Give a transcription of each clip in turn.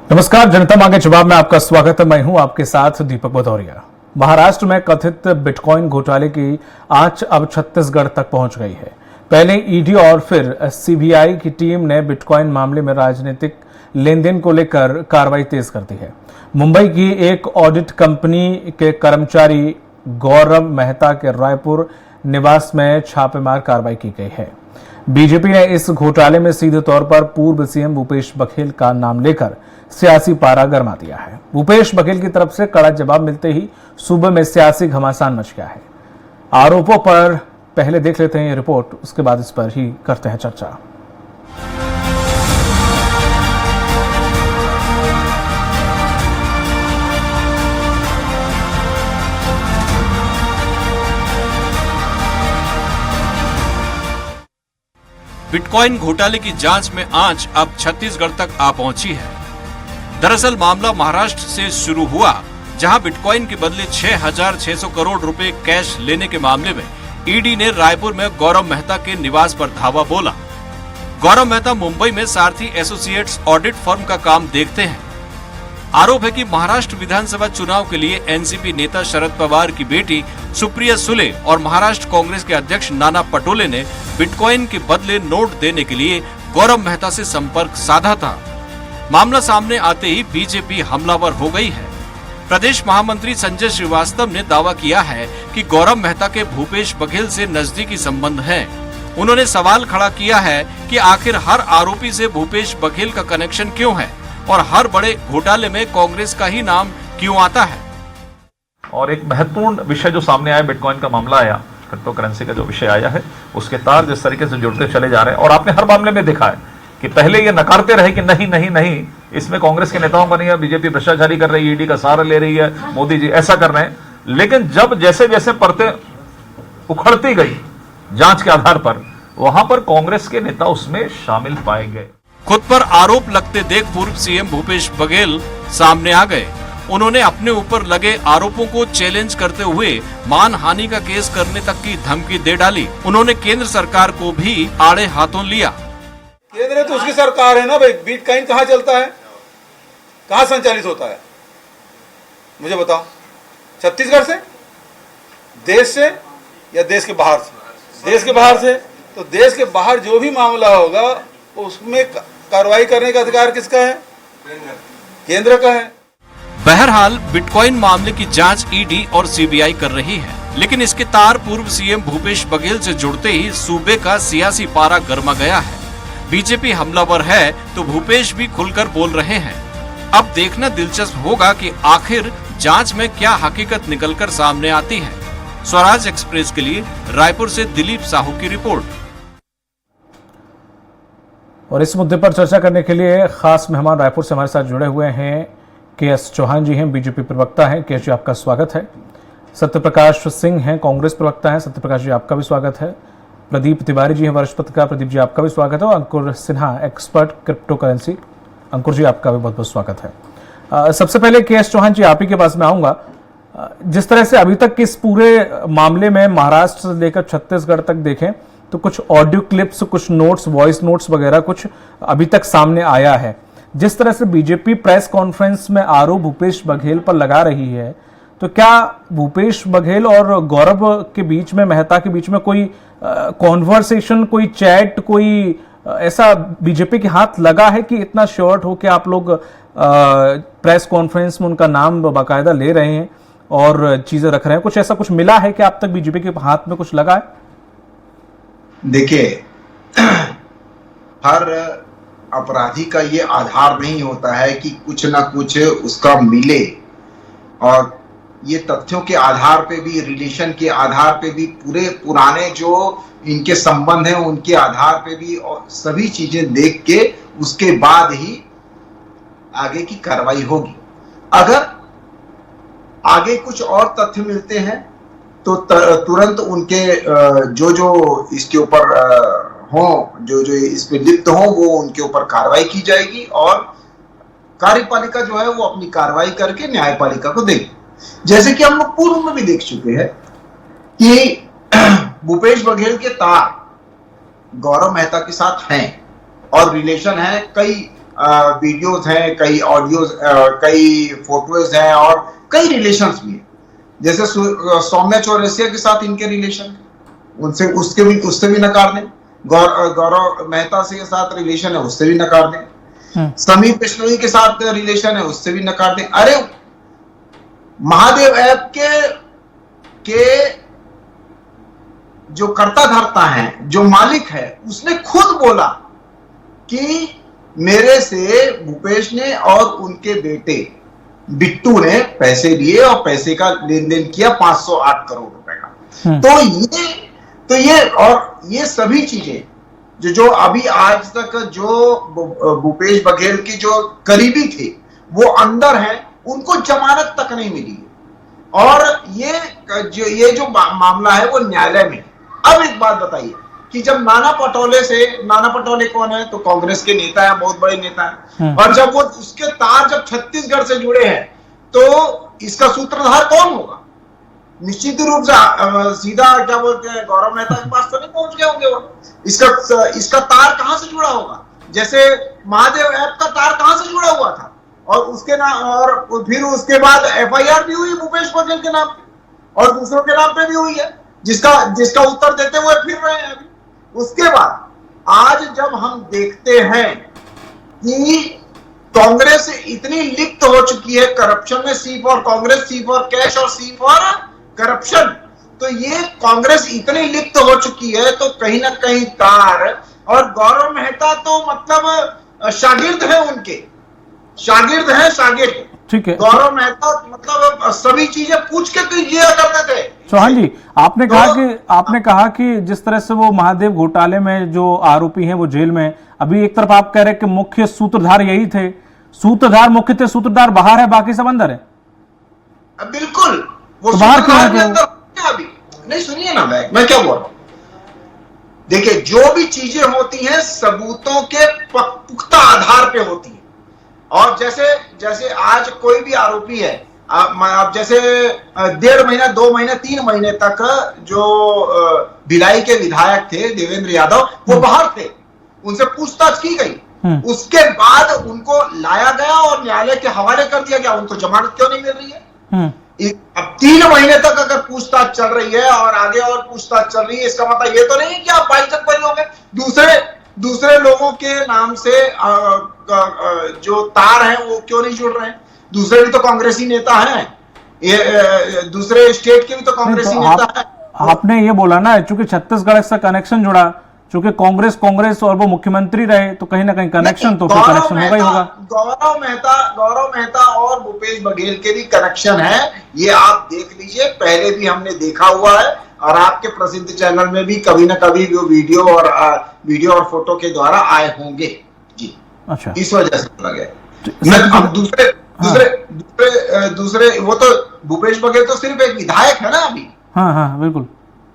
नमस्कार, जनता मांगे जवाब में आपका स्वागत है। मैं हूं आपके साथ दीपक भदौरिया। महाराष्ट्र में कथित बिटकॉइन घोटाले की आंच अब छत्तीसगढ़ तक पहुंच गई है। पहले ईडी और फिर सीबीआई की टीम ने बिटकॉइन मामले में राजनीतिक लेनदेन को लेकर कार्रवाई तेज कर दी है। मुंबई की एक ऑडिट कंपनी के कर्मचारी गौरव मेहता के रायपुर निवास में छापेमार कार्रवाई की गई है। बीजेपी ने इस घोटाले में सीधे तौर पर पूर्व सीएम भूपेश बघेल का नाम लेकर सियासी पारा गरमा दिया है। भूपेश बघेल की तरफ से कड़ा जवाब मिलते ही सूबे में सियासी घमासान मच गया है। आरोपों पर पहले देख लेते हैं ये रिपोर्ट, उसके बाद इस पर ही करते हैं चर्चा। बिटकॉइन घोटाले की जांच में आंच अब छत्तीसगढ़ तक आ पहुंची है। दरअसल मामला महाराष्ट्र से शुरू हुआ, जहां बिटकॉइन के बदले 6,600 करोड़ रुपए कैश लेने के मामले में ईडी ने रायपुर में गौरव मेहता के निवास पर धावा बोला। गौरव मेहता मुंबई में सारथी एसोसिएट्स ऑडिट फर्म का काम देखते हैं। आरोप है कि महाराष्ट्र विधानसभा चुनाव के लिए एनसीपी नेता शरद पवार की बेटी सुप्रिया सुले और महाराष्ट्र कांग्रेस के अध्यक्ष नाना पटोले ने बिटकॉइन के बदले नोट देने के लिए गौरव मेहता से संपर्क साधा था। मामला सामने आते ही बीजेपी हमलावर हो गई है। प्रदेश महामंत्री संजय श्रीवास्तव ने दावा किया है कि गौरव मेहता के भूपेश बघेल से नजदीकी संबंध हैं। उन्होंने सवाल खड़ा किया है कि आखिर हर आरोपी से भूपेश बघेल का कनेक्शन क्यों है और हर बड़े घोटाले में कांग्रेस का ही नाम क्यों आता है। और एक महत्वपूर्ण विषय जो सामने आया, बिटकॉइन का मामला आया, क्रिप्टो करेंसी का जो विषय आया है, उसके तार जिस तरीके से जुड़ते चले जा रहे हैं। और आपने हर मामले में देखा है कि पहले ये नकारते रहे कि नहीं नहीं नहीं, इसमें कांग्रेस के नेताओं का नहीं है, बीजेपी भ्रष्टाचारी कर रही है, ईडी का सहारा ले रही है, मोदी जी ऐसा कर रहे हैं। लेकिन जब जैसे जैसे परतें उखड़ती गई जांच के आधार पर, वहां पर कांग्रेस के नेता उसमें शामिल पाए गए। खुद पर आरोप लगते देख पूर्व सीएम भूपेश बघेल सामने आ गए। उन्होंने अपने ऊपर लगे आरोपों को चैलेंज करते हुए मानहानि का केस करने तक की धमकी दे डाली। उन्होंने केंद्र सरकार को भी आड़े हाथों लिया। केंद्र तो उसकी सरकार है ना भाई, बिटकॉइन कहाँ चलता है, कहाँ संचालित होता है, मुझे बताओ। छत्तीसगढ़ से, देश से या देश के बाहर से? देश के बाहर से। तो देश के बाहर जो भी मामला होगा उसमें कार्रवाई करने का अधिकार किसका है? केंद्र का है। बहरहाल बिटकॉइन मामले की जांच ईडी और सीबीआई कर रही है, लेकिन इसके तार पूर्व सीएम भूपेश बघेल से जुड़ते ही सूबे का सियासी पारा गर्मा गया है। बीजेपी हमलावर है तो भूपेश भी खुलकर बोल रहे हैं। अब देखना दिलचस्प होगा कि आखिर जांच में क्या हकीकत निकलकर सामने आती है। स्वराज एक्सप्रेस के लिए रायपुर से दिलीप साहू की रिपोर्ट। और इस मुद्दे पर चर्चा करने के लिए खास मेहमान रायपुर से हमारे साथ जुड़े हुए हैं के.एस. चौहान जी हैं, बीजेपी प्रवक्ता हैं। के.एस. जी, आपका स्वागत है। सत्यप्रकाश सिंह हैं, कांग्रेस प्रवक्ता हैं। सत्यप्रकाश जी, आपका भी स्वागत है। प्रदीप तिवारी जी हैं, वरिष्ठ पत्रकार। प्रदीप जी, आपका भी स्वागत है। और अंकुर सिन्हा, एक्सपर्ट क्रिप्टो करेंसी। अंकुर जी, आपका भी बहुत बहुत स्वागत है। सबसे पहले के.एस. चौहान जी, आप ही के पास में आऊंगा। जिस तरह से अभी तक इस पूरे मामले में महाराष्ट्र से लेकर छत्तीसगढ़ तक देखें तो कुछ ऑडियो क्लिप्स, कुछ नोट्स, वॉइस नोट्स वगैरह कुछ अभी तक सामने आया है। जिस तरह से बीजेपी प्रेस कॉन्फ्रेंस में आरोप भूपेश बघेल पर लगा रही है, तो क्या भूपेश बघेल और गौरव के बीच में, मेहता के बीच में कोई कॉन्वर्सेशन, कोई चैट, कोई ऐसा बीजेपी के हाथ लगा है कि इतना शॉर्ट हो कि आप लोग प्रेस कॉन्फ्रेंस में उनका नाम बाकायदा ले रहे हैं और चीजें रख रहे हैं? कुछ ऐसा कुछ मिला है कि अब तक बीजेपी के हाथ में कुछ लगा है? देखिए, हर अपराधी का ये आधार नहीं होता है कि कुछ ना कुछ उसका मिले, और ये तथ्यों के आधार पे भी, रिलेशन के आधार पे भी, पूरे पुराने जो इनके संबंध हैं उनके आधार पे भी, और सभी चीजें देख के उसके बाद ही आगे की कार्रवाई होगी। अगर आगे कुछ और तथ्य मिलते हैं तो तुरंत उनके जो इसके ऊपर हो, जो इसमें लिप्त हो, वो उनके ऊपर कार्रवाई की जाएगी और कार्यपालिका जो है वो अपनी कार्रवाई करके न्यायपालिका को देगी। जैसे कि हम लोग पूर्व में भी देख चुके हैं कि भूपेश बघेल के तार गौरव मेहता के साथ हैं और रिलेशन है कई वीडियोज हैं, कई ऑडियोज, कई फोटोज हैं और कई रिलेशंस भी हैं। जैसे सौम्या चौरसिया के साथ इनके रिलेशन, उनसे उससे भी नकार दें। गौरव मेहता से साथ रिलेशन है, उससे भी नकार दें। समीर बिश्नोई के साथ रिलेशन है, उससे भी नकार दें। अरे महादेव ऐप के जो कर्ता धर्ता है, जो मालिक है, उसने खुद बोला कि मेरे से भूपेश ने और उनके बेटे बिट्टू ने पैसे लिए और पैसे का लेन देन किया 508 करोड़ रुपए का। तो ये सभी चीजें जो अभी आज तक जो भूपेश बघेल की जो करीबी थे वो अंदर हैं, उनको जमानत तक नहीं मिली है। और ये जो मामला है वो न्यायालय में। अब एक बात बताइए कि जब नाना पटोले कौन है? तो कांग्रेस के नेता है, बहुत बड़े नेता है। और जब वो उसके तार जब छत्तीसगढ़ से जुड़े हैं तो इसका सूत्रधार कौन होगा? निश्चित रूप से सीधा क्या बोलते हैं, गौरव मेहता के पास तो नहीं पहुंच गए होंगे वो। इसका तार कहां से जुड़ा होगा? जैसे महादेव ऐप का तार कहां से जुड़ा हुआ था और उसके नाम, और फिर उसके बाद एफआईआर भी हुई भूपेश बघेल के नाम पे और दूसरों के नाम पे भी हुई है, जिसका उत्तर देते हुए फिर रहे हैं अभी। उसके बाद आज जब हम देखते हैं कि कांग्रेस इतनी लिप्त हो चुकी है करप्शन में, C for Congress, C for cash और सी फॉर करप्शन, तो ये कांग्रेस इतनी लिप्त हो चुकी है तो कहीं ना कहीं तार, और गौरव मेहता तो मतलब शागिर्द है उनके, शागिर्द। ठीक है, गौरव मेहता मतलब सभी चीजें पूछ के लिया करते थे। चौहान जी, आपने कहा कि जिस तरह से वो महादेव घोटाले में जो आरोपी हैं वो जेल में, अभी एक तरफ आप कह रहे हैं कि मुख्य सूत्रधार यही थे, सूत्रधार मुख्य थे, सूत्रधार बाहर है, बाकी सब अंदर है। बिल्कुल, वो तो बाहर क्यों है? अभी नहीं, सुनिए ना, मैं क्या बोल रहा हूं। देखिए, जो भी चीजें होती हैं सबूतों के पुख्ता आधार पे होती है। और जैसे आज कोई भी आरोपी है, अब जैसे 1.5 महीना, 2 महीने, 3 महीने तक जो भिलाई के विधायक थे देवेंद्र यादव, वो बाहर थे, उनसे पूछताछ की गई, उसके बाद उनको लाया गया और न्यायालय के हवाले कर दिया गया। उनको जमानत क्यों नहीं मिल रही है? अब 3 महीने तक अगर पूछताछ चल रही है और आगे और पूछताछ चल रही है, इसका मतलब ये तो नहीं कि आप 22 जनवरी हो गए, दूसरे लोगों के नाम से जो तार हैं वो क्यों नहीं जुड़ रहे हैं? दूसरे भी तो कांग्रेसी नेता हैं, ये दूसरे स्टेट के भी तो कांग्रेसी नेता है। आपने ये बोला ना, चूंकि छत्तीसगढ़ से कनेक्शन जुड़ा, चूंकि कांग्रेस और वो मुख्यमंत्री रहे, तो कहीं ना कहीं कनेक्शन तो फिर कनेक्शन होगा ही होगा। गौरव मेहता और भूपेश बघेल के भी कनेक्शन है, ये आप देख लीजिए, पहले भी हमने देखा हुआ है और आपके प्रसिद्ध चैनल में भी कभी ना कभी वो वीडियो और फोटो के द्वारा आए होंगे जी। अच्छा, इस वजह से लगे। अब दूसरे वो तो भूपेश बघेल तो सिर्फ एक विधायक है ना अभी। हाँ, बिल्कुल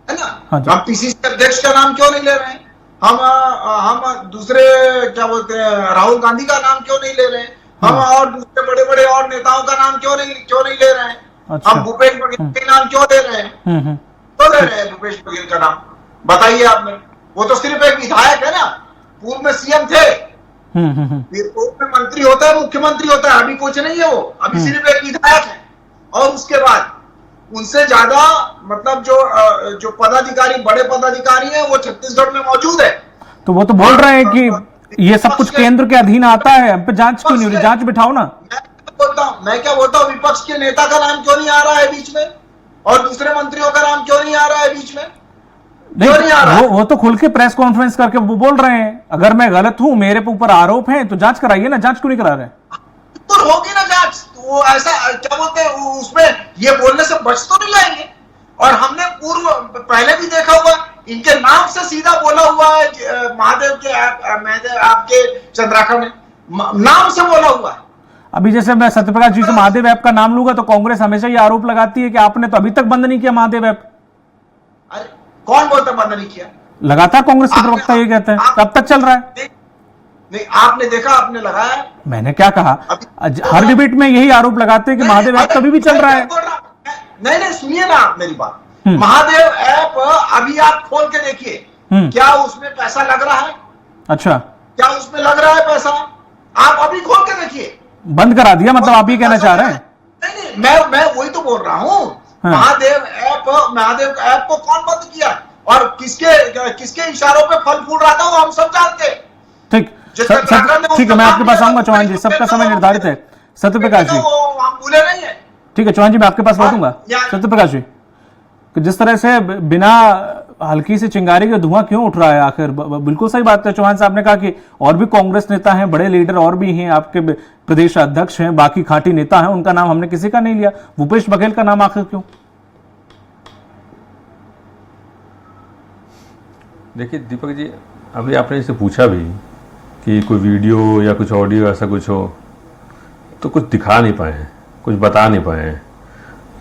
है ना। हाँ, हम पीसीसी अध्यक्ष का नाम क्यों नहीं ले रहे हैं? हम दूसरे क्या बोलते हैं, राहुल गांधी का नाम क्यों नहीं ले रहे हैं? हम और दूसरे बड़े बड़े और नेताओं का नाम क्यों नहीं ले रहे हैं? अच्छा। हम भूपेश बघेल के नाम क्यों ले रहे हैं? तो ले रहे हैं भूपेश बघेल का नाम, बताइए आपने। वो तो सिर्फ एक विधायक है ना, पूर्व में सीएम थे, फिर पूर्व में मंत्री होता है, मुख्यमंत्री होता है, अभी कुछ नहीं है वो, अभी सिर्फ एक विधायक है। और उसके बाद उनसे ज्यादा मतलब जो पदाधिकारी, बड़े पदाधिकारी हैं, वो छत्तीसगढ़ में मौजूद है। तो वो तो बोल रहे हैं कि ये सब कुछ केंद्र के अधीन आता है, हम पे जांच क्यों नहीं हो रही? जांच बिठाओ ना। मैं क्या बोलता हूँ, विपक्ष के नेता का नाम क्यों नहीं आ रहा है बीच में, और दूसरे मंत्रियों का नाम क्यों नहीं आ रहा है बीच में? नहीं, वो तो खुल के प्रेस कॉन्फ्रेंस करके वो बोल रहे हैं, अगर मैं गलत हूं, मेरे ऊपर आरोप है तो जांच कराइए ना। जांच क्यों नहीं करा रहे? तो होगी ना जांच, तो वो ऐसा क्या बोलते हैं, उसमें ये बोलने से बच तो नहीं जाएंगे। और हमने पहले भी देखा हुआ, इनके नाम से सीधा बोला हुआ है महादेव आपके चंद्राकर ने नाम से बोला हुआ है। अभी जैसे मैं सत्यप्रकाश जी से महादेव ऐप का नाम लूंगा तो कांग्रेस हमेशा ये आरोप लगाती है कि आपने तो अभी तक बंद नहीं किया महादेव ऐप। अरे कौन बोलता बंद नहीं किया? लगातार कांग्रेस के प्रवक्ता ये कहते हैं, कब तक चल रहा है? नहीं, आपने देखा, आपने लगाया? मैंने क्या कहा, हर डिबेट में यही आरोप लगाते हैं कि महादेव ऐप कभी भी चल रहा है। नहीं, सुनिए ना मेरी बात। महादेव ऐप अभी आप खोल के देखिए, क्या उसमें पैसा लग रहा है? अच्छा, क्या उसमें लग रहा है पैसा? आप अभी खोल के देखिए। बंद करा दिया, मतलब आप ये कहना चाह रहे हैं? नहीं, मैं वही तो बोल रहा हूँ। हाँ। महादेव ऐप को कौन बंद किया और किसके इशारों पे फल फूल रहा था वो हम सब जानते हैं। ठीक, ठीक है, मैं आपके पास आऊंगा चौहान जी, सबका समय निर्धारित है। सत्यप्रकाश जी, हम भूले नहीं है। ठीक है चौहान जी, मैं आपके पास लौटूंगा। सत्यप्रकाश जी, जिस तरह से बिना हल्की सी चिंगारी का धुआं क्यों उठ रहा है आखिर? बिल्कुल सही बात है, चौहान साहब ने कहा कि और भी कांग्रेस नेता हैं, बड़े लीडर और भी हैं, आपके प्रदेश अध्यक्ष हैं, बाकी खाटी नेता हैं, उनका नाम हमने किसी का नहीं लिया। भूपेश बघेल का नाम आखिर क्यों? देखिए दीपक जी, अभी आपने इससे पूछा भी कि कोई वीडियो या कुछ ऑडियो ऐसा कुछ हो, तो कुछ दिखा नहीं पाए हैं, कुछ बता नहीं पाए हैं।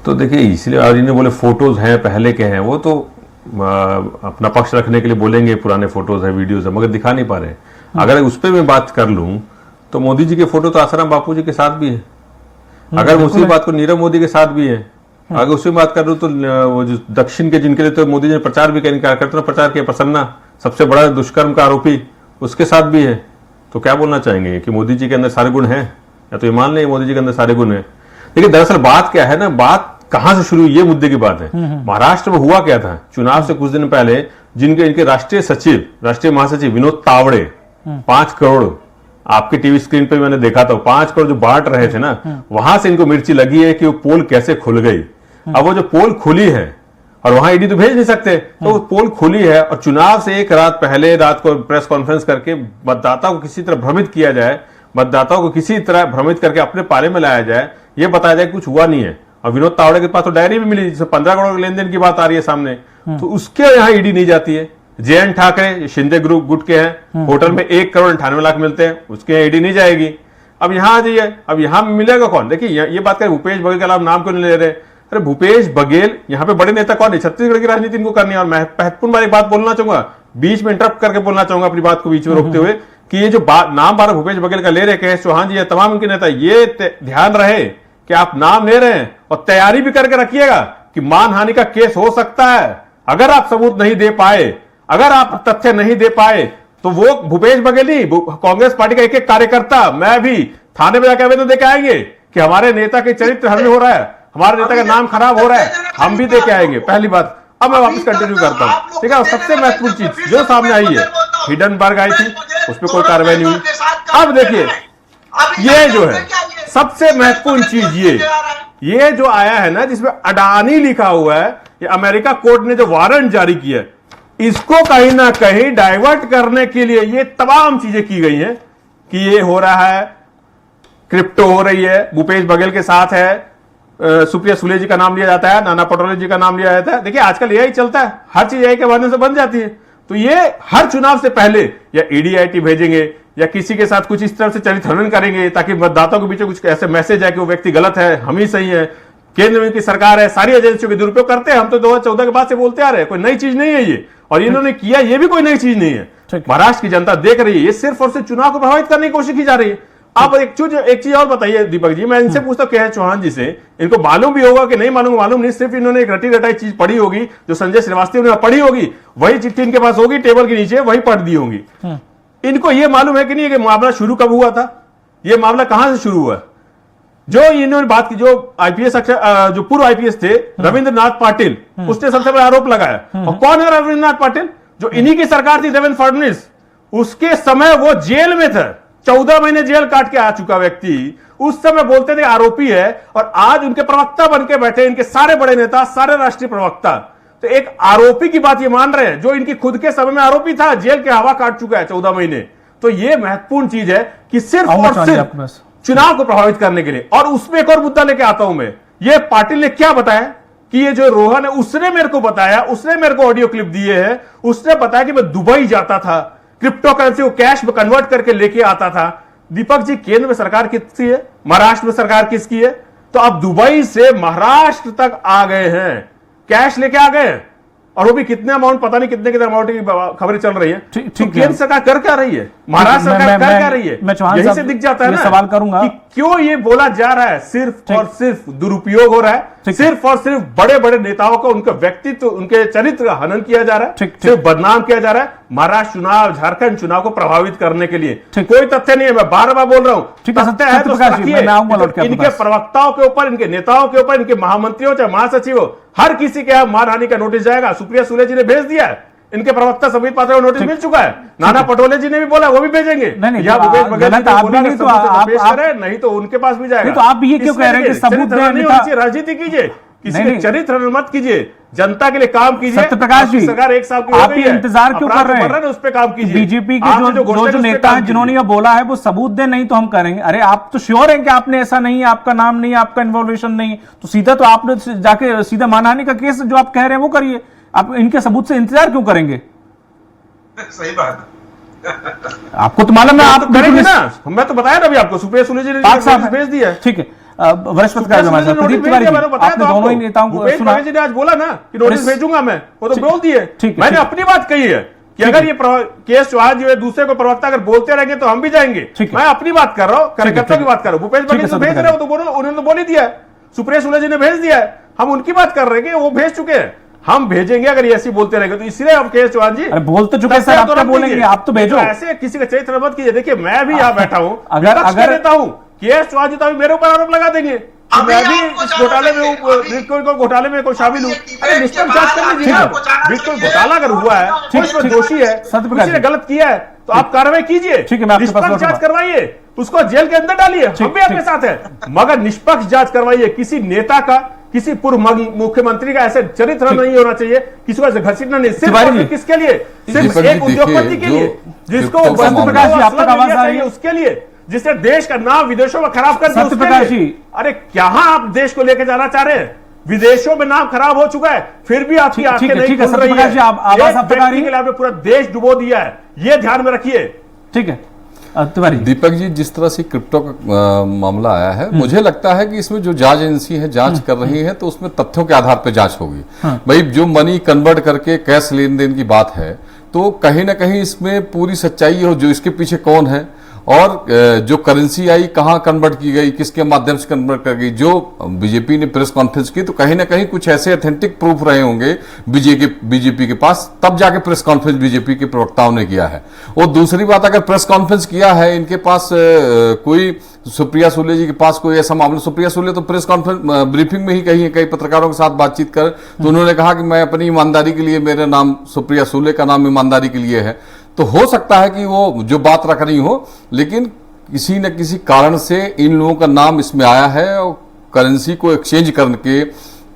तो देखिए इसलिए, और इन्हें बोले फोटोज हैं पहले के हैं, वो तो अपना पक्ष रखने के लिए बोलेंगे पुराने फोटोज हैं, वीडियोज हैं, मगर दिखा नहीं पा रहे। अगर उस पर मैं बात कर लूं तो मोदी जी के फोटो तो आसाराम बापू जी के साथ भी है, अगर उसी बात को नीरव मोदी के साथ भी है, अगर उसमें बात कर लूं तो वो जो दक्षिण के जिनके लिए तो मोदी जी ने प्रचार भी कार्यकर्ता प्रचार किया, प्रसन्ना सबसे बड़ा दुष्कर्म का आरोपी, उसके साथ भी है। तो क्या बोलना चाहेंगे कि मोदी जी के अंदर सारे गुण हैं, या तो ये मान लें मोदी जी के अंदर सारे गुण हैं? लेकिन दरअसल बात क्या है ना, बात कहां से शुरू हुई ये मुद्दे की बात है। महाराष्ट्र में हुआ क्या था, चुनाव से कुछ दिन पहले इनके राष्ट्रीय सचिव, राष्ट्रीय महासचिव विनोद तावड़े 5 करोड़, आपके टीवी स्क्रीन पे मैंने देखा था, 5 करोड़ जो बांट रहे थे ना, वहां से इनको मिर्ची लगी है कि वो पोल कैसे खुल गई। अब वो जो पोल खुली है, और वहां ईडी तो भेज नहीं सकते, तो वो पोल खुली है, और चुनाव से एक रात पहले रात को प्रेस कॉन्फ्रेंस करके मतदाताओं को किसी तरह भ्रमित किया जाए, मतदाताओं को किसी तरह भ्रमित करके अपने पाले में लाया जाए, ये बताया जाए कुछ हुआ नहीं है। और विनोद तावड़े के पास तो डायरी भी मिली जिसमें 15 करोड़ लेन देन की बात आ रही है सामने, तो उसके यहाँ ईडी नहीं जाती है। JN ठाकरे शिंदे ग्रुप गुट के हैं, होटल में 1 करोड़ 98 लाख मिलते हैं, उसके यहाँ ईडी नहीं जाएगी। अब यहाँ आ जाइए, अब यहाँ मिलेगा कौन? देखिए ये बात करें भूपेश बघेल का नाम क्यों नहीं ले रहे? अरे भूपेश बघेल यहाँ पे बड़े नेता कौन है? छत्तीसगढ़ की राजनीति इनको करनी है। और मैं महत्वपूर्ण बात बात बोलना चाहूंगा, बीच में इंटरप्ट करके बोलना चाहूंगा अपनी बात को बीच में रोकते हुए, कि ये जो नाम बार भूपेश बघेल का ले रहे हैं, चौहान जी या तमाम उनके नेता, ये ध्यान रहे कि आप नाम ले रहे हैं और तैयारी भी करके रखिएगा कि मानहानि का केस हो सकता है। अगर आप सबूत नहीं दे पाए, अगर आप तथ्य नहीं दे पाए, तो वो भूपेश बघेल ही, कांग्रेस पार्टी का एक एक कार्यकर्ता, मैं भी थाने में जाकर आवेदन देके आएंगे कि हमारे नेता के चरित्र हनन हो रहा है, हमारे नेता का नाम खराब हो रहा है, हम भी देके आएंगे। पहली बात। अब मैं वापस कंटिन्यू करता हूं, ठीक है। सबसे महत्वपूर्ण चीज जो सामने आई है, हिडनबर्ग आई थी, उस पर कोई कार्रवाई नहीं हुई। अब देखिए ये जो है सबसे महत्वपूर्ण चीज, ये जो आया है ना, जिसमें अडानी लिखा हुआ है, ये अमेरिका कोर्ट ने जो वारंट जारी किया, इसको कहीं ना कहीं डाइवर्ट करने के लिए ये तमाम चीजें की गई हैं कि ये हो रहा है, क्रिप्टो हो रही है, भूपेश बघेल के साथ है, सुप्रिया सुले जी का नाम लिया जाता है, नाना पटोले जी का नाम लिया जाता है। देखिए आजकल यही चलता है, हर चीज यही के बनने से बन जाती है। तो ये हर चुनाव से पहले या ED भेजेंगे या किसी के साथ कुछ इस तरह से चरित्र हनन करेंगे ताकि मतदाताओं के बीच कुछ ऐसे मैसेज है कि वो व्यक्ति गलत है, हम ही सही है, केंद्र में की सरकार है, सारी एजेंसियों के दुरुपयोग करते हैं। हम तो 2014 के बाद से बोलते आ रहे हैं, कोई नई चीज नहीं है ये, और इन्होंने किया ये भी कोई नई चीज नहीं है। महाराष्ट्र की जनता देख रही है, ये सिर्फ और सिर्फ चुनाव को प्रभावित करने की कोशिश की जा रही है। आप एक चीज और बताइए दीपक जी, मैं इनसे पूछता हूं चौहान जी से, इनको मालूम भी होगा कि नहीं मालूम नहीं, सिर्फ इन्होंने एक रटी रटाई चीज पढ़ी होगी जो संजय श्रीवास्तव ने पढ़ी होगी, वही चिट्ठी इनके पास होगी टेबल के नीचे, वही पढ़ दी होंगी। इनको ये मालूम है कि नहीं कि मामला शुरू कब हुआ था, ये मामला कहां से शुरू हुआ? जो इन्होंने बात की, जो IPS जो पूर्व IPS थे रविंद्रनाथ पाटिल, उसने सबसे बड़ा आरोप लगाया। और कौन है रविंद्रनाथ पाटिल? जो इन्हीं की सरकार थी, देवेंद्र फडणवीस, उसके समय वो जेल में था, 14 महीने जेल काट के आ चुका व्यक्ति, उस समय बोलते थे आरोपी है, और आज उनके प्रवक्ता बन के बैठे इनके सारे बड़े नेता, सारे राष्ट्रीय प्रवक्ता। तो एक आरोपी की बात ये मान रहे हैं जो इनकी खुद के समय में आरोपी था, जेल के हवा काट चुका है 14 महीने। तो ये महत्वपूर्ण चीज है कि सिर्फ और सिर्फ चुनाव को प्रभावित करने के लिए। और उसमें एक और मुद्दा लेके आता हूं मैं, ये पाटिल ने क्या बताया कि ये जो रोहन है उसने मेरे को बताया, उसने मेरे को ऑडियो क्लिप दिए है, उसने बताया कि मैं दुबई जाता था, क्रिप्टो करेंसी को कैश में कन्वर्ट करके लेके आता था। दीपक जी, केंद्र में सरकार किसकी है, महाराष्ट्र में सरकार किसकी है? तो अब दुबई से महाराष्ट्र तक आ गए हैं, कैश लेके आ गए हैं, और वो भी कितने अमाउंट, पता नहीं कितने अमाउंट की खबरें चल रही है। तो केंद्र सरकार कर क्या रही है? महाराष्ट्र सरकार कर क्या रही है, मैं चौहान यही साहब से दिख जाता है ये ना सवाल करूंगा कि क्यों ये बोला जा रहा है सिर्फ और सिर्फ दुरुपयोग हो रहा है, सिर्फ और सिर्फ बड़े बड़े नेताओं को उनका व्यक्तित्व उनके चरित्र का हनन किया जा रहा है, सिर्फ बदनाम किया जा रहा है महाराष्ट्र चुनाव झारखंड चुनाव को प्रभावित करने के लिए। कोई तथ्य नहीं है, मैं बार बार बोल रहा हूं, तथ्य है तो रखिए। इनके प्रवक्ताओं के ऊपर, इनके नेताओं के ऊपर, इनके महामंत्रियों चाहे महासचिव हो, हर किसी के यहां मानहानि का नोटिस जाएगा। सुप्रिया सुले जी ने भेज दिया है, इनके प्रवक्ता संबित पात्रा को नोटिस मिल चुका है, नाना पटोले जी ने भी बोला वो भी भेजेंगे, या भूपेश बघेल जी ने बोला नहीं तो उनके पास भी जाएगा। तो आप ये क्यों कह रहे हैं कि सबूत राजनीति कीजिए, किसी के चरित्र मत कीजिए, जनता के लिए काम कीजिए। सत्यप्रकाश जी, सरकार एक साल की आप ही इंतजार क्यों कर रहे हैं उस पर काम कीजिए। बीजेपी के जो नेता हैं जिन्होंने ये बोला है वो सबूत दे, नहीं तो हम करेंगे। अरे आप तो श्योर हैं कि आपने ऐसा नहीं, आपका नाम नहीं, आपका इन्वॉल्वेशन नहीं, तो सीधा तो आपने जाके सीधा मानहानि का केस जो आप कह रहे हैं वो करिए। आप इनके सबूत से इंतजार क्यों करेंगे? सही बात आपको तो मालूम है, आप करेंगे ना। मैं तो बताया ना अभी आपको, सुप्रिया सुले जी ने भेज दिया। ठीक है, वरिष्ठ पत्रकार प्रदीप तिवारी जी, आपने दोनों ही नेताओं को सुना। जी ने आज बोला ना कि नोटिस भेजूंगा मैं, वो तो बोल दिए। मैंने अपनी बात कही है कि अगर ये केएस चौहान जी दूसरे को प्रवक्ता अगर बोलते रहेंगे तो हम भी जाएंगे। मैं अपनी बात कर रहा हूँ, कार्यकर्ताओं की बात कर रहा हूँ। भूपेश बघेल तो भेज रहे हो तो बोलो, उन्होंने तो बोल ही दिया है। सुप्रिया सुले जी ने भेज दिया है, हम उनकी बात कर रहे हैं, वो भेज चुके हैं, हम भेजेंगे अगर ये ऐसी बोलते रहेंगे तो। इसलिए हम केएस चौहान जी बोल तो चुके सर, आप तो बोलेंगे, आप तो भेजो। ऐसे किसी का चरित्र मत कीजिए। देखिए मैं भी यहाँ बैठा हूँ, अगर देता हूँ केएस चौहान जी तो अभी मेरे ऊपर आरोप लगा देंगे, मैं भी इस घोटाले में घोटाले में कोई शामिल हूँ। अरे निष्पक्ष जांच कर लीजिए, बिल्कुल घोटाला अगर हुआ है, कोई दोषी है, किसी ने गलत किया है तो आप कार्रवाई कीजिए, निष्पक्ष जांच करवाइए, उसको जेल के अंदर डालिए, हम भी आपके साथ है, मगर निष्पक्ष जांच करवाइए। किसी नेता का, किसी पूर्व मुख्यमंत्री का ऐसे चरित्र नहीं होना चाहिए, किसी को घसीटना नहीं। सिर्फ किसके लिए? सिर्फ एक उद्योगपति के लिए, जिसको उसके लिए, जिसने देश का नाम विदेशों में खराब कर दिया। अरे क्या आप देश को लेकर जाना चाह रहे हैं? विदेशों में नाम खराब हो चुका है, फिर भी आपकी आंखें नहीं खुल रही है। आपने पूरा देश डुबो दिया है, ये ध्यान में रखिए। ठीक है दीपक जी, जिस तरह से क्रिप्टो का मामला आया है, मुझे लगता है कि इसमें जो जांच एजेंसी है जांच कर रही है तो उसमें तथ्यों के आधार पर जांच होगी। भाई जो मनी कन्वर्ट करके कैश लेन देन की बात है तो कहीं ना कहीं इसमें पूरी सच्चाई हो, जो इसके पीछे कौन है और जो करेंसी आई कहां कन्वर्ट की गई, किसके माध्यम से कन्वर्ट कर गई। जो बीजेपी ने प्रेस कॉन्फ्रेंस की तो कहीं ना कहीं कुछ ऐसे ऑथेंटिक प्रूफ रहे होंगे बीजेपी के पास, तब जाके प्रेस कॉन्फ्रेंस बीजेपी के प्रवक्ताओं ने किया है। और दूसरी बात, अगर प्रेस कॉन्फ्रेंस किया है इनके पास कोई सुप्रिया सुले जी के पास कोई ऐसा मामला, सुप्रिया सुले तो प्रेस कॉन्फ्रेंस ब्रीफिंग में ही कही है, कई पत्रकारों के साथ बातचीत कर, तो उन्होंने कहा कि मैं अपनी ईमानदारी के लिए, मेरा नाम सुप्रिया सुले का नाम ईमानदारी के लिए है। तो हो सकता है कि वो जो बात रख रही हो, लेकिन किसी न किसी कारण से इन लोगों का नाम इसमें आया है और करेंसी को एक्सचेंज करके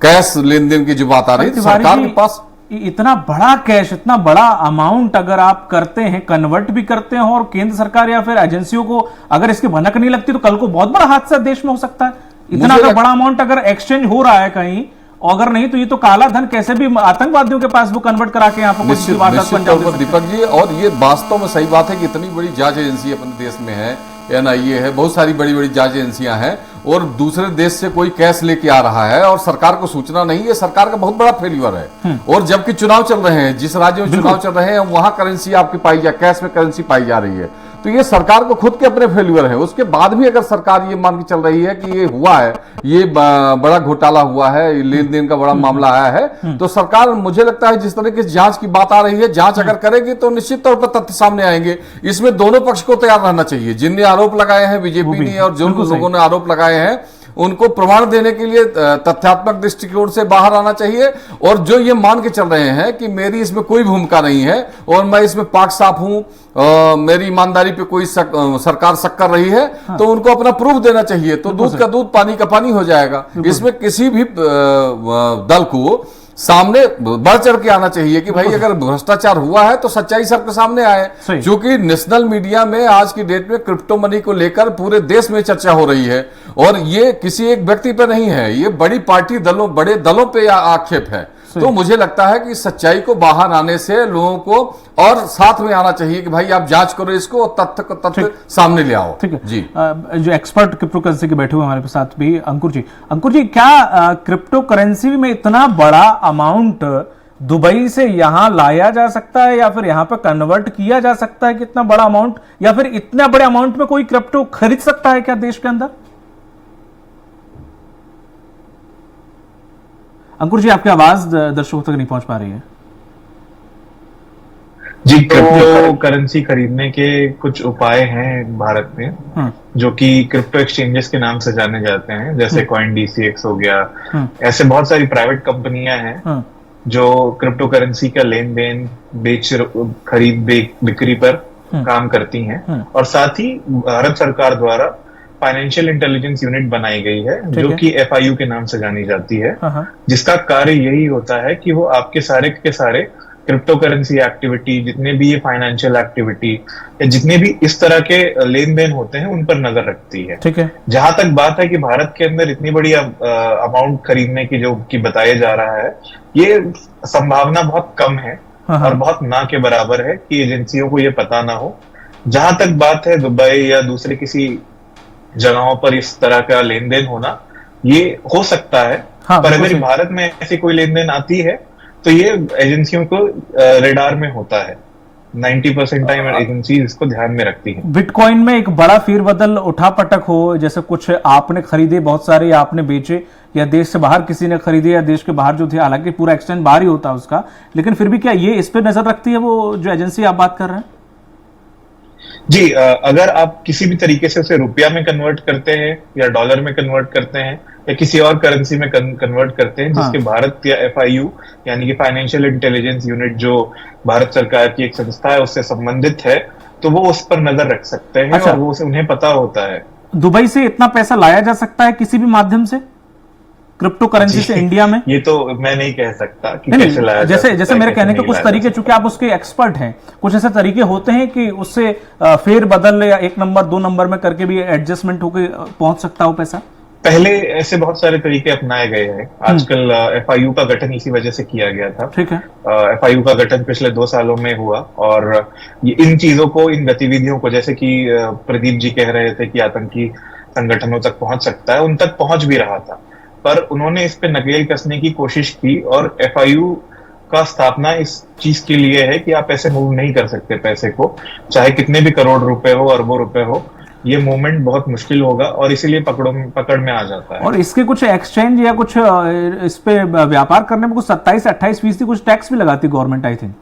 कैश लेन देन की जो बात आ रही है सरकार के पास। इतना बड़ा कैश, इतना बड़ा अमाउंट अगर आप करते हैं, कन्वर्ट भी करते हैं और केंद्र सरकार या फिर एजेंसियों को अगर इसकी भनक नहीं लगती तो कल को बहुत बड़ा हादसा देश में हो सकता है। इतना अगर बड़ा अमाउंट अगर एक्सचेंज हो रहा है कहीं, अगर नहीं तो ये तो काला धन कैसे भी आतंकवादियों के पास वो कन्वर्ट करा के यहाँ पर दीपक जी, और ये वास्तव में सही बात है कि इतनी बड़ी जांच एजेंसी अपने देश में है, एनआईए है, बहुत सारी बड़ी बड़ी जांच एजेंसियां हैं और दूसरे देश से कोई कैश लेके आ रहा है और सरकार को सूचना नहीं, ये सरकार का बहुत बड़ा फेल्यूर है। और जबकि चुनाव चल रहे हैं, जिस राज्य में चुनाव चल रहे हैं वहां करेंसी आपकी पाई जा, कैश में करेंसी पाई जा रही है, तो ये सरकार को खुद के अपने फेल्यूर है। उसके बाद भी अगर सरकार ये मान के चल रही है कि ये हुआ है, ये बड़ा घोटाला हुआ है, लेन देन का बड़ा मामला आया है, तो सरकार, मुझे लगता है जिस तरह की जांच की बात आ रही है, जांच अगर करेगी तो निश्चित तौर पर तथ्य सामने आएंगे। इसमें दोनों पक्ष को तैयार रहना चाहिए, जिनने आरोप लगाए हैं बीजेपी ने और जिन लोगों ने आरोप लगाए हैं उनको प्रमाण देने के लिए तथ्यात्मक दृष्टिकोण से बाहर आना चाहिए। और जो ये मान के चल रहे हैं कि मेरी इसमें कोई भूमिका नहीं है और मैं इसमें पाक साफ हूं, मेरी ईमानदारी पे कोई सरकार शक कर रही है, तो उनको अपना प्रूफ देना चाहिए, तो दूध का दूध पानी का पानी हो जाएगा। इसमें किसी भी दल को सामने बढ़ चढ़ के आना चाहिए कि भाई अगर भ्रष्टाचार हुआ है तो सच्चाई सबके सामने आए। क्योंकि नेशनल मीडिया में आज की डेट में क्रिप्टो मनी को लेकर पूरे देश में चर्चा हो रही है और ये किसी एक व्यक्ति पे नहीं है, ये बड़ी पार्टी दलों, बड़े दलों पे आक्षेप है। तो मुझे लगता है कि सच्चाई को बाहर आने से लोगों को और साथ में आना चाहिए कि भाई आप जांच करो इसको और तथ्य सामने ले आओ। ठीक है जी। जो एक्सपर्ट क्रिप्टो करेंसी के बैठे हुए हमारे साथ भी अंकुर जी, क्या क्रिप्टो करेंसी में इतना बड़ा अमाउंट दुबई से यहां लाया जा सकता है या फिर यहां पर कन्वर्ट किया जा सकता है कितना बड़ा अमाउंट, या फिर इतना बड़े अमाउंट में कोई क्रिप्टो खरीद सकता है क्या देश के अंदर? अंकुर जी, आपकी आवाज दर्शकों तक नहीं पहुंच पा रही है। जी, क्रिप्टो करेंसी खरीदने के कुछ उपाय हैं भारत में, जो कि क्रिप्टो एक्सचेंजेस के नाम से जाने जाते हैं, जैसे CoinDCX हो गया। ऐसे बहुत सारी प्राइवेट कंपनियां हैं जो क्रिप्टो करेंसी का लेन देन, खरीद बिक्री पर काम करती हैं। और साथ ही भारत सरकार द्वारा फाइनेंशियल इंटेलिजेंस यूनिट बनाई गई है, जो कि FIU के नाम से जानी जाती है, जिसका कार्य यही होता है कि वो आपके सारे के सारे क्रिप्टो करेंसी एक्टिविटी, जितने भी ये फाइनेंशियल एक्टिविटी या जितने भी इस तरह के लेन देन होते हैं, उन पर नजर रखती है। ठीक है। जहां तक बात है कि भारत के अंदर इतनी बड़ी अमाउंट खरीदने की जो कि बताया जा रहा है, ये संभावना बहुत कम है और बहुत ना के बराबर है कि एजेंसियों को ये पता ना हो। जहां तक बात है दुबई या दूसरे किसी जगहों पर इस तरह का लेन देन होना, ये हो सकता है। पर अगर भारत में ऐसी कोई लेन देन आती है तो ये एजेंसियों को रेडार में होता है। 90% टाइम एजेंसी इसको ध्यान में रखती है। बिटकॉइन में एक बड़ा फेरबदल उठापटक हो, जैसे कुछ आपने खरीदे, बहुत सारे आपने बेचे, या देश से बाहर किसी ने खरीदे या देश के बाहर जो थे, हालांकि पूरा एक्सचेंज बाहर ही होता है उसका, लेकिन फिर भी क्या ये इस पे नजर रखती है वो जो एजेंसी आप बात कर रहे हैं? जी, अगर आप किसी भी तरीके से उसे रुपया में कन्वर्ट करते हैं या डॉलर में कन्वर्ट करते हैं या किसी और करेंसी में कन्वर्ट करते हैं, जिसके भारत या FIU यानी कि फाइनेंशियल इंटेलिजेंस यूनिट जो भारत सरकार की एक संस्था है उससे संबंधित है, तो वो उस पर नजर रख सकते हैं। और वो उन्हें पता होता है। दुबई से इतना पैसा लाया जा सकता है किसी भी माध्यम से क्रिप्टो करेंसी से इंडिया में? ये तो मैं नहीं कह सकता कि कैसे लाया जा सकता है, जैसे मेरे कहने के कुछ तरीके, चूंकि आप उसके एक्सपर्ट हैं, कुछ ऐसे तरीके होते हैं कि उससे फेर बदल या 1 नंबर 2 नंबर में करके भी एडजस्टमेंट होकर पहुंच सकता हो पैसा? पहले ऐसे बहुत सारे तरीके अपनाए गए हैं। आजकल FIU का गठन इसी वजह से किया गया था। ठीक है। FIU का गठन पिछले 2 सालों में हुआ और इन चीजों को, इन गतिविधियों को, जैसे कि प्रदीप जी कह रहे थे कि आतंकी संगठनों तक पहुंच सकता है, उन तक पहुंच भी रहा था, पर उन्होंने इस पे नकेल कसने की कोशिश की। और FIU का स्थापना इस चीज के लिए है कि आप ऐसे मूव नहीं कर सकते पैसे को, चाहे कितने भी करोड़ रुपए हो, अरबों रुपए हो, ये मूवमेंट बहुत मुश्किल होगा और इसीलिए पकड़ में आ जाता है। और इसके कुछ एक्सचेंज या कुछ इस पे व्यापार करने में कुछ 27-28% कुछ टैक्स भी लगाती है government, I think.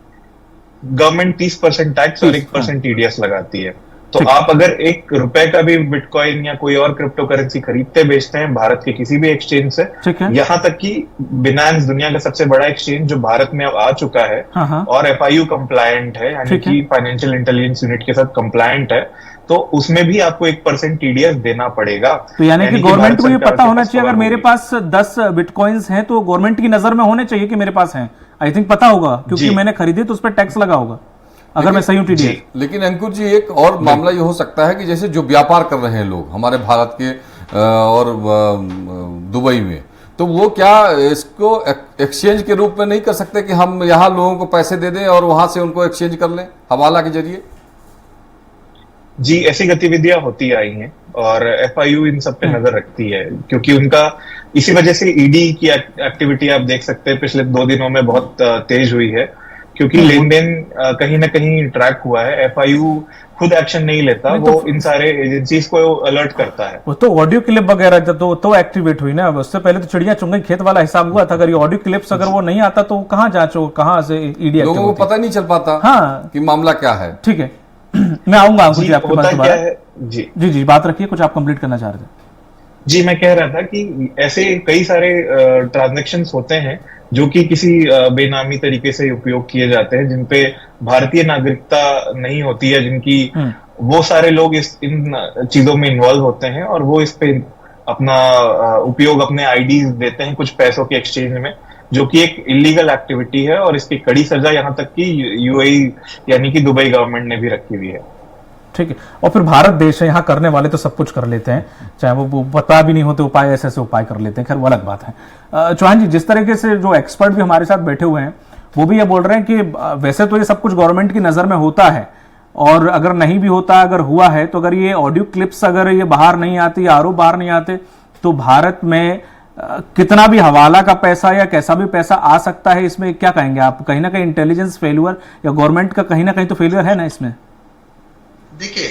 Government 30% tax और 1% TDS लगाती है। तो आप अगर 1 रुपए का भी बिटकॉइन या कोई और क्रिप्टो करेंसी खरीदते बेचते हैं भारत के किसी भी एक्सचेंज से, यहाँ तक कि बिनांस दुनिया का सबसे बड़ा एक्सचेंज जो भारत में अब आ चुका है और FIU कंप्लायंट है, यानी कि फाइनेंशियल इंटेलिजेंस यूनिट के साथ कंप्लायंट है, तो उसमें भी आपको 1% TDS देना पड़ेगा। तो यानी कि गवर्नमेंट को ये पता होना चाहिए, अगर मेरे पास 10 बिटकॉइंस हैं तो गवर्नमेंट की नजर में होने चाहिए कि मेरे पास हैं। आई थिंक पता होगा, क्योंकि मैंने खरीदी तो उस पर टैक्स लगा होगा, अगर मैं सही हूं TDS। लेकिन अंकुर जी, एक और मामला ये हो सकता है कि जैसे जो व्यापार कर रहे हैं लोग हमारे भारत के और दुबई में, तो वो क्या इसको एक्सचेंज के रूप में नहीं कर सकते कि हम यहाँ लोगों को पैसे दे दें और वहां से उनको एक्सचेंज कर लें हवाला के जरिए? जी, ऐसी गतिविधियां होती आई हैं और FIU इन सब पे नजर रखती है, क्योंकि उनका इसी वजह से ED की एक्टिविटी आप देख सकते हैं पिछले 2 दिनों में बहुत तेज हुई है, क्योंकि लेन देन कहीं ना कहीं ट्रैक हुआ है। FIU खुद एक्शन नहीं लेता, वो इन सारे एजेंसीज को अलर्ट करता है। वो तो ऑडियो क्लिप वगैरह तो एक्टिवेट हुई ना, उससे पहले तो चिड़िया चुंगी खेत वाला हिसाब हुआ था। अगर ये ऑडियो क्लिप्स अगर वो नहीं आता तो कहाँ जांचो, कहाँ से ED? लोगों को पता नहीं चल पाता कि मामला क्या है। ठीक है, मैं आऊंगा अंकुर जी आपके पास दोबारा। जी जी जी, बात रखिए, कुछ आप कंप्लीट करना चाह रहे थे। जी, मैं कह रहा था कि ऐसे कई सारे ट्रांजैक्शंस होते हैं जो कि किसी बेनामी तरीके से उपयोग किए जाते हैं, जिनपे भारतीय नागरिकता नहीं होती है, जिनकी वो सारे लोग इन चीजों में इन्वॉल्व होते हैं और वो इस पे अपना उपयोग अपने आईडीज देते हैं कुछ पैसों के एक्सचेंज में, जो कि एक इलीगल एक्टिविटी है और इसकी कड़ी सजा यहाँ तक कि UAE यानी कि दुबई गवर्नमेंट ने भी रखी हुई है। ठीक है, और फिर भारत देश है, यहाँ करने वाले तो सब कुछ कर लेते हैं, चाहे वो पता भी नहीं होते उपाय, ऐसे उपाय कर लेते हैं, खैर वो अलग बात है। चौहान जी, जिस तरीके से जो एक्सपर्ट भी हमारे साथ बैठे हुए हैं वो भी ये बोल रहे हैं कि वैसे तो ये सब कुछ गवर्नमेंट की नजर में होता है, और अगर नहीं भी होता, अगर हुआ है तो अगर ये ऑडियो क्लिप्स अगर ये बाहर नहीं आती, आरोप बाहर नहीं आते, तो भारत में कितना भी हवाला का पैसा या कैसा भी पैसा आ सकता है, इसमें क्या कहेंगे आप? कहीं ना कहीं इंटेलिजेंस फेल्यूर या गवर्नमेंट का कहीं ना कहीं तो फेल्यूर है ना इसमें? देखिए,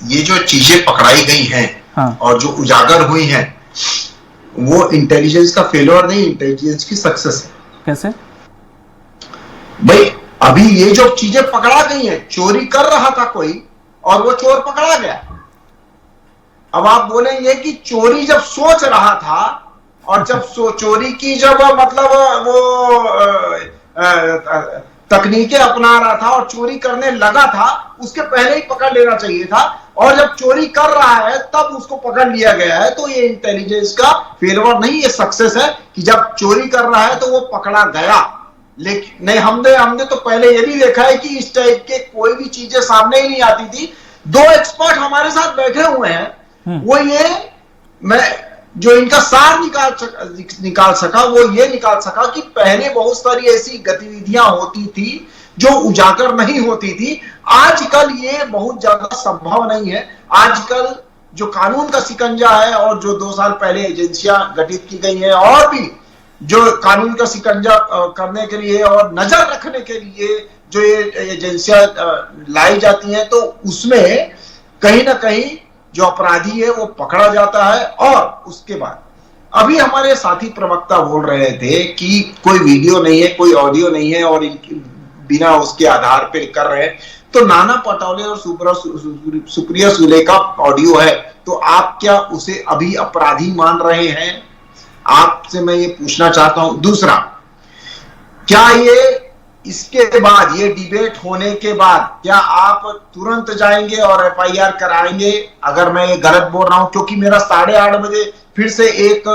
ये जो चीजें पकड़ाई गई हैं, हाँ। और जो उजागर हुई हैं, वो इंटेलिजेंस का फेल्योर नहीं, इंटेलिजेंस की सक्सेस है। कैसे भाई, अभी ये जो चीजें पकड़ा गई हैं, चोरी कर रहा था कोई और वो चोर पकड़ा गया। अब आप बोलेंगे कि चोरी जब सोच रहा था और जब चोरी की जब मतलब वो तकनीकें अपना रहा था और चोरी करने लगा था, उसके पहले ही पकड़ लेना चाहिए था। और जब चोरी कर रहा है तब उसको पकड़ लिया गया है। तो ये इंटेलिजेंस का फेल्योर नहीं, ये सक्सेस है कि जब चोरी कर रहा है तो वो पकड़ा गया। लेकिन नहीं, हमने तो पहले ये भी देखा है कि इस टाइप के कोई भी चीजें सामने ही नहीं आती थी। दो एक्सपर्ट हमारे साथ बैठे हुए हैं, वो ये मैं जो इनका सार निकाल सका वो ये निकाल सका कि पहले बहुत सारी ऐसी गतिविधियां होती थी जो उजागर नहीं होती थी। आजकल ये बहुत ज्यादा संभव नहीं है। आजकल जो कानून का शिकंजा है और जो 2 साल पहले एजेंसियां गठित की गई हैं और भी जो कानून का शिकंजा करने के लिए और नजर रखने के लिए जो ये एजेंसियां लाई जाती हैं, तो उसमें कहीं ना कहीं जो अपराधी है वो पकड़ा जाता है। और उसके बाद अभी हमारे साथी प्रवक्ता बोल रहे थे कि कोई वीडियो नहीं है, कोई ऑडियो नहीं है और बिना उसके आधार पर कर रहे हैं। तो नाना पटोले और सुप्रिया सुले का ऑडियो है, तो आप क्या उसे अभी अपराधी मान रहे हैं? आपसे मैं ये पूछना चाहता हूं। दूसरा, क्या ये इसके बाद, ये डिबेट होने के बाद, क्या आप तुरंत जाएंगे और एफआईआर कराएंगे? अगर मैं ये गलत बोल रहा हूं, क्योंकि मेरा 8:30 बजे फिर से एक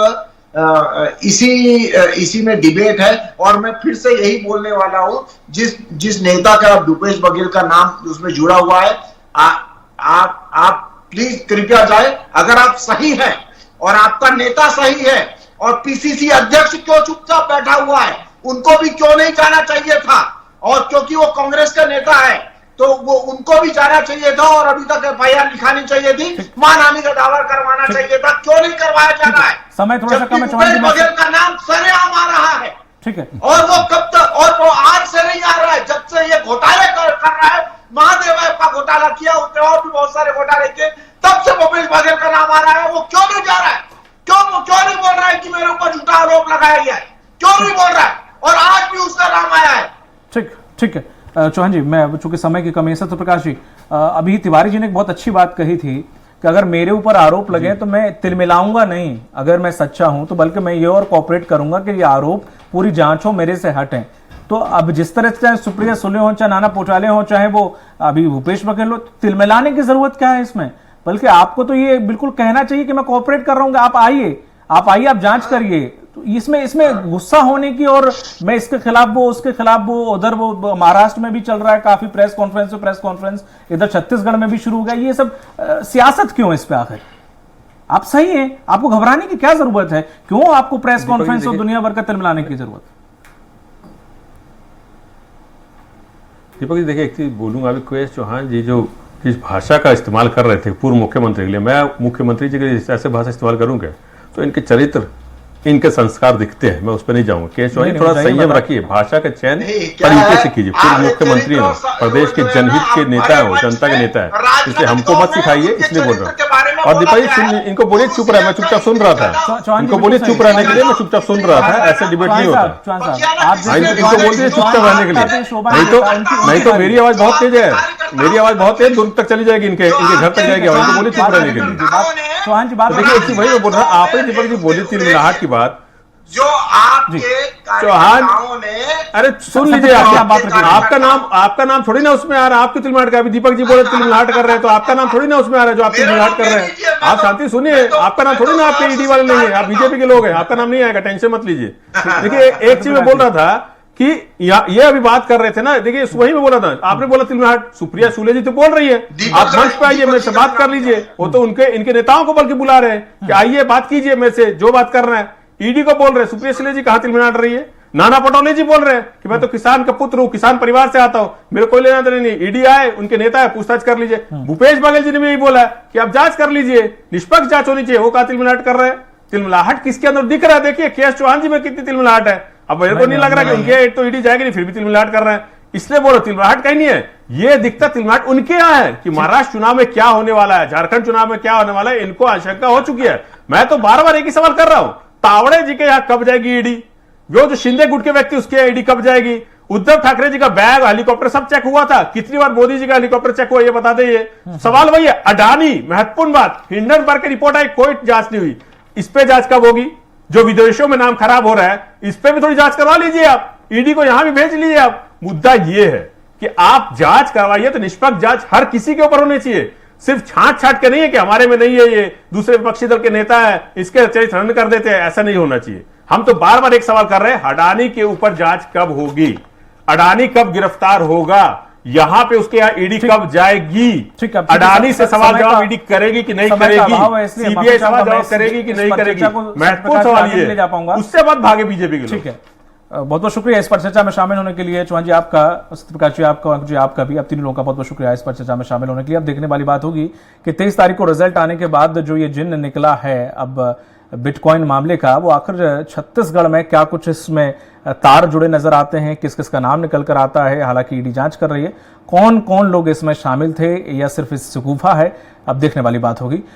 इसी में डिबेट है और मैं फिर से यही बोलने वाला हूं। जिस नेता का भूपेश बघेल का नाम उसमें जुड़ा हुआ है, आप प्लीज कृपया जाए। अगर आप सही हैं और आपका नेता सही है और पीसीसी अध्यक्ष क्यों चुपचाप बैठा हुआ है, उनको भी क्यों नहीं जाना चाहिए था? और क्योंकि वो कांग्रेस का नेता है तो वो उनको भी जाना चाहिए था और अभी तक एफआईआर लिखानी चाहिए थी, मानहानि का दावा करवाना चाहिए था। क्यों नहीं करवाया जा रहा है? समय थोड़ा सा कम है। भूपेश बघेल का नाम सरेआम आ रहा है, ठीक है, और वो कब तक, और वो आज से नहीं आ रहा है, जब से ये घोटाले कर रहा है, महादेव का घोटाला किया, उसने और भी बहुत सारे घोटाले किए, तब से भूपेश बघेल का नाम आ रहा है। वो क्यों नहीं जा रहा है? क्यों नहीं बोल रहा है कि मेरे ऊपर झूठा आरोप लगाया गया है? क्यों नहीं बोल रहा है? और आज भी उसका नाम आया है। ठीक है चौहान जी, मैं चूंकि समय की कमी है, सत्य प्रकाश जी, अभी तिवारी जी ने एक बहुत अच्छी बात कही थी कि अगर मेरे ऊपर आरोप लगे तो मैं तिलमिलाऊंगा नहीं, अगर मैं सच्चा हूं तो, बल्कि मैं ये और कोऑपरेट करूंगा कि ये आरोप पूरी जांच हो, मेरे से हटें। तो अब जिस तरह से चाहे सुप्रिया सुले हो, चाहे नाना पौटाले हो, चाहे वो अभी भूपेश बघेल हो, तिलमिलाने की जरूरत क्या है इसमें? बल्कि आपको तो ये बिल्कुल कहना चाहिए कि मैं कोऑपरेट कर रहा हूँ, आप आइए, आप जांच करिए। तो इसमें गुस्सा होने की, और मैं इसके खिलाफ वो, उसके खिलाफ वो, उधर वो महाराष्ट्र में भी चल रहा है काफी प्रेस कॉन्फ्रेंस, इधर छत्तीसगढ़ में भी शुरू हो गया। ये सब सियासत क्यों इस पे? आखिर आप सही हैं, आपको घबराने की क्या जरूरत है? क्यों आपको प्रेस कॉन्फ्रेंस और दुनिया भर का तिलमिलाने की जरूरत? दीपक जी देखिए, एक चीज बोलूंगा, अभी के एस चौहान जी जो जिस भाषा का इस्तेमाल कर रहे थे पूर्व मुख्यमंत्री के लिए, मैं मुख्यमंत्री जी के लिए ऐसे भाषा इस्तेमाल करूंगा तो इनके चरित्र, इनके संस्कार दिखते हैं, मैं उस पर नहीं जाऊंगा। के एस चौहान थोड़ा संयम रखिए, भाषा का चयन तरीके से कीजिए। पूर्व मुख्यमंत्री हो, प्रदेश के जनहित के नेता हो, जनता के नेता है, इसलिए हमको मत सिखाइए, इसलिए बोल रहा हूँ। और दीपक जी सुन, इनको बोलिए चुप रहे, मैं चुपचाप सुन रहा था, इनको बोलिए चुप रहने के लिए, मैं चुपचाप सुन रहा था, ऐसे डिबेट नहीं होता। इनको बोल दिए चुपचाप रहने के लिए, नहीं तो मेरी आवाज बहुत तेज है, मेरी आवाज बहुत तेज दूर तक चली जाएगी, इनके घर तक जाएगी, इनको बोलिए चुप रहने के लिए। देखिए एक चीज वही मैं बोल रहा हूँ, आपने दीपक जी बोली तिलमिलाहट की बात, जो आपके चौहान ने, अरे सुन लीजिए, आपका नाम थोड़ी ना उसमें आ रहा है, आपकी तिलमिलाहट का। अभी दीपक जी बोले तिलमिलाहट कर रहे हैं, तो आपका नाम थोड़ी ना उसमें आ रहा है जो आप तिलमिलाहट कर रहे हैं। आप शांति सुनिए, आपका नाम थोड़ी ना, आपके ईडी वाले नहीं है, आप बीजेपी के लोग हैं, आपका नाम नहीं आएगा, टेंशन मत लीजिए। देखिए एक चीज मैं बोल रहा था कि ये अभी बात कर रहे थे ना, देखिए वही में बोला था, आपने बोला तिलमिलाहट, सुप्रिया सुले जी तो बोल रही है, आप मंच पे आइए, मेरे से बात कर लीजिए। वो तो इनके नेताओं को बल्कि बुला रहे हैं कि आइए बात कीजिए मेरे से, जो बात कर रहे हैं। ईडी को बोल रहे हैं, सुप्रिया सुले जी कहां तिलमिलाट रही है? नाना पटोले जी बोल रहे हैं कि मैं तो किसान का पुत्र हूं, किसान परिवार से आता हूं, मेरे कोई लेना देना नहीं। ईडी आए, उनके नेता है, पूछताछ कर लीजिए। भूपेश बघेल जी ने भी यही बोला कि आप जांच कर लीजिए, निष्पक्ष जांच होनी चाहिए, वो कहां तिलमिलाट कर रहे हैं? तिलमिलाहट किसके अंदर दिख रहा है? देखिए के एस चौहान जी में कितनी तिलमिलाहट है। अब मेरे को नहीं लग रहा कि उनके तो ईडी जाएगी नहीं, फिर भी तिलमिलाहट कर रहे हैं, इसलिए बोलो तिलमिलाहट कहीं नहीं है। ये दिखता तिलमिलाहट उनके यहाँ है कि महाराष्ट्र चुनाव में क्या होने वाला है, झारखंड चुनाव में क्या होने वाला है, इनको आशंका हो चुकी है। मैं तो बार बार एक ही सवाल कर रहा हूं, तावड़े जी के यहाँ कब जाएगी ईडी? जो शिंदे गुट के व्यक्ति उसके ईडी कब जाएगी? उद्धव ठाकरे जी का बैग, हेलीकॉप्टर सब चेक हुआ था, कितनी बार मोदी जी का हेलीकॉप्टर चेक हुआ ये बता दे। ये सवाल वही है। अडानी, महत्वपूर्ण बात, हिंडनबर्ग की रिपोर्ट आई, कोई जांच नहीं हुई, इस पे जांच कब होगी? जो विदेशों में नाम खराब हो रहा है, इस पे भी थोड़ी जांच करवा लीजिए आप, ईडी को यहां भी भेज लीजिए आप। मुद्दा ये है कि आप जांच करवाइए तो निष्पक्ष जांच हर किसी के ऊपर होनी चाहिए, सिर्फ छांट छांट के नहीं है कि हमारे में नहीं है, ये दूसरे विपक्षी दल के नेता है इसके चरित्र हनन कर देते हैं, ऐसा नहीं होना चाहिए। हम तो बार बार एक सवाल कर रहे हैं, अडानी के ऊपर जांच कब होगी? अडानी कब गिरफ्तार होगा? यहां पे उसके यहाँ ईडी कब जाएगी? अडानी से सवाल जवाब ईडी करेगी कि नहीं करेगी? सीबीआई सवाल जवाब करेगी कि नहीं करेगी? महत्वपूर्ण सवाल ये है, उससे बाद भागे बीजेपी के। ठीक है, बहुत बहुत शुक्रिया इस पर चर्चा में शामिल होने के लिए। चौहान जी आपका, सत्यप्रकाश जी आपका, अंकुर जी आपका भी, अब तीनों लोगों का बहुत बहुत शुक्रिया इस पर चर्चा में शामिल होने के लिए। अब देखने वाली बात होगी कि 23 तारीख को रिजल्ट आने के बाद जो ये जिन्न निकला है अब बिटकॉइन मामले का, वो आखिर छत्तीसगढ़ में क्या कुछ इसमें तार जुड़े नजर आते हैं, किस किस का नाम निकल कर आता है। हालांकि ईडी जांच कर रही है, कौन कौन लोग इसमें शामिल थे या सिर्फ इस गुफा है, अब देखने वाली बात होगी।